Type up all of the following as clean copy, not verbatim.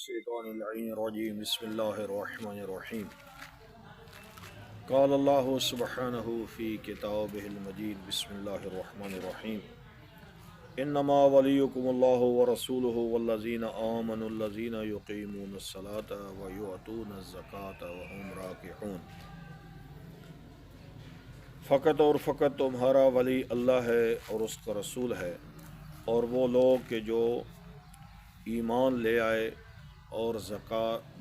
الشيطان اللعين الرجيم بسم الله الرحمن الرحيم قال الله سبحانه في كتابه المجيد بسم الله الرحمن الرحيم إنما وليكم الله ورسوله والذين آمنوا الذين يقيمون الصلاة ويؤتون الزكاة وهم راكعون فقط اور فقط تمہارا ولی اللہ ہے اور اس کا رسول ہے اور وہ لوگ کہ جو ایمان لے آئے اور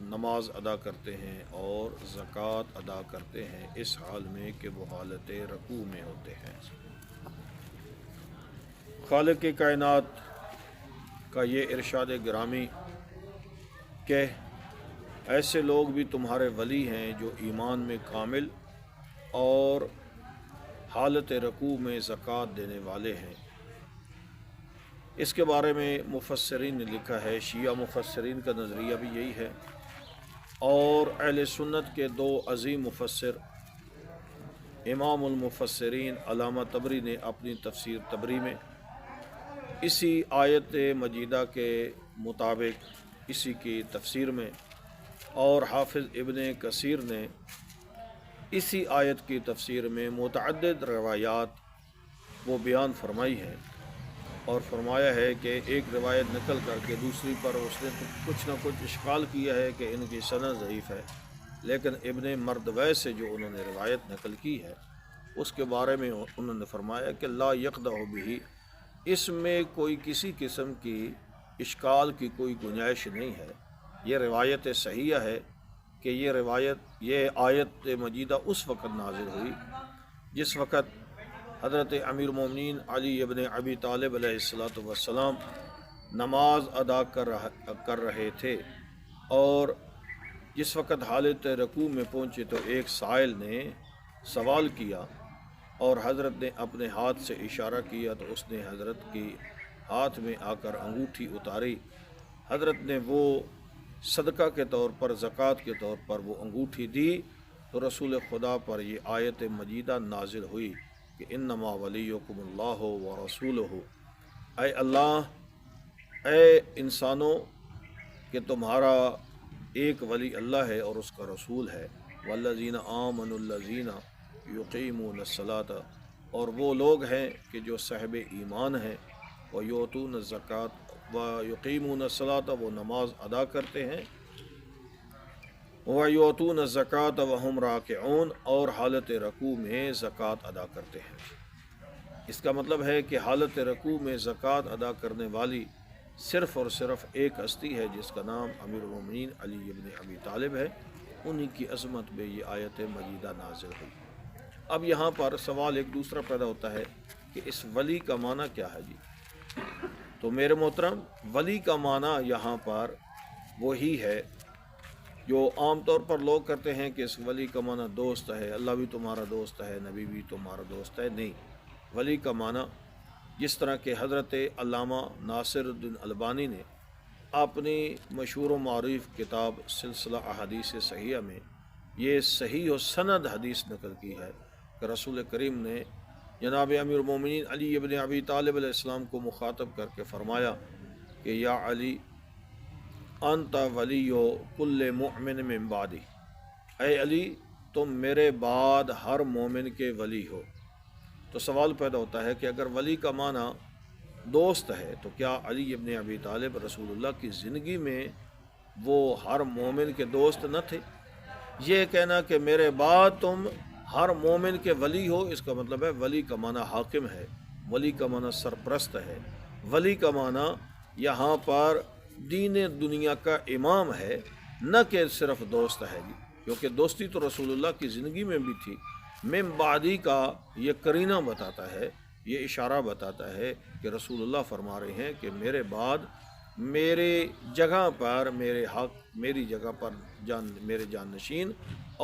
نماز ادا کرتے ہیں اور زکوٰۃ ادا کرتے ہیں اس حال میں کہ وہ حالت رکوع میں ہوتے ہیں۔ خالق کائنات کا یہ ارشاد گرامی کہ ایسے لوگ بھی تمہارے ولی ہیں جو ایمان میں کامل اور حالت رکوع میں زکوٰۃ دینے والے ہیں۔ اس کے بارے میں مفسرین نے لکھا ہے، شیعہ مفسرین کا نظریہ بھی یہی ہے، اور اہل سنت کے دو عظیم مفسر امام المفسرین علامہ طبری نے اپنی تفسیر طبری میں اسی آیت مجیدہ کے مطابق اسی کی تفسیر میں، اور حافظ ابن کثیر نے اسی آیت کی تفسیر میں متعدد روایات وہ بیان فرمائی ہیں، اور فرمایا ہے کہ ایک روایت نقل کر کے دوسری پر اس نے کچھ نہ کچھ اشکال کیا ہے کہ ان کی سند ضعیف ہے، لیکن ابن مردویہ سے جو انہوں نے روایت نقل کی ہے اس کے بارے میں انہوں نے فرمایا کہ لا یقدح بہ، اس میں کوئی کسی قسم کی اشکال کی کوئی گنجائش نہیں ہے۔ یہ روایت صحیحہ ہے کہ یہ آیت مجیدہ اس وقت نازل ہوئی جس وقت حضرت امیر المومنین علی ابن ابی طالب علیہ السلام نماز ادا کر رہے تھے، اور جس وقت حالت رکوع میں پہنچے تو ایک سائل نے سوال کیا اور حضرت نے اپنے ہاتھ سے اشارہ کیا تو اس نے حضرت کی ہاتھ میں آ کر انگوٹھی اتاری۔ حضرت نے وہ صدقہ کے طور پر، زکوٰۃ کے طور پر وہ انگوٹھی دی، تو رسول خدا پر یہ آیت مجیدہ نازل ہوئی کہ انما ولیکم اللہ ورسولہ، اے اللہ، اے انسانوں، کہ تمہارا ایک ولی اللہ ہے اور اس کا رسول ہے، والذین آمنوا الذین یقیمون الصلاۃ، اور وہ لوگ ہیں کہ جو صاحب ایمان ہیں، ویؤتون الزکاۃ ویقیمون الصلاۃ، وہ نماز ادا کرتے ہیں، وَيُؤْتُونَ الزَّكَاةَ وَهُمْ رَاكِعُونَ، اور حالت رکوع میں زکوٰۃ ادا کرتے ہیں۔ اس کا مطلب ہے کہ حالت رکوع میں زکوٰۃ ادا کرنے والی صرف اور صرف ایک ہستی ہے جس کا نام امیر المومنین علی ابن ابی طالب ہے، انہی کی عظمت میں یہ آیت مجیدہ نازل ہوئی۔ اب یہاں پر سوال ایک دوسرا پیدا ہوتا ہے کہ اس ولی کا معنی کیا ہے جی؟ تو میرے محترم، ولی کا معنی یہاں پر وہی ہے جو عام طور پر لوگ کرتے ہیں کہ اس ولی کا معنی دوست ہے، اللہ بھی تمہارا دوست ہے، نبی بھی تمہارا دوست ہے۔ نہیں، ولی کا معنی جس طرح کہ حضرت علامہ ناصر الدین البانی نے اپنی مشہور و معروف کتاب سلسلہ احادیث صحیحہ میں یہ صحیح و سند حدیث نقل کی ہے کہ رسول کریم نے جناب امیر المومنین علی ابن ابی طالب علیہ السلام کو مخاطب کر کے فرمایا کہ یا علی انت ولی کل مؤمن من بعدی، اے علی، تم میرے بعد ہر مومن کے ولی ہو۔ تو سوال پیدا ہوتا ہے کہ اگر ولی کا معنی دوست ہے تو کیا علی ابن ابی طالب رسول اللہ کی زندگی میں وہ ہر مومن کے دوست نہ تھے؟ یہ کہنا کہ میرے بعد تم ہر مومن کے ولی ہو، اس کا مطلب ہے ولی کا معنی حاکم ہے، ولی کا معنی سرپرست ہے، ولی کا معنی یہاں پر دین دنیا کا امام ہے، نہ کہ صرف دوست ہے جی، کیونکہ دوستی تو رسول اللہ کی زندگی میں بھی تھی۔ من بعدی کا یہ قرینہ بتاتا ہے، یہ اشارہ بتاتا ہے کہ رسول اللہ فرما رہے ہیں کہ میرے بعد میرے جگہ پر، میری جگہ پر میرے جانشین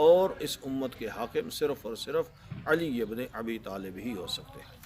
اور اس امت کے حاکم صرف اور صرف علی ابن ابی طالب ہی ہو سکتے ہیں۔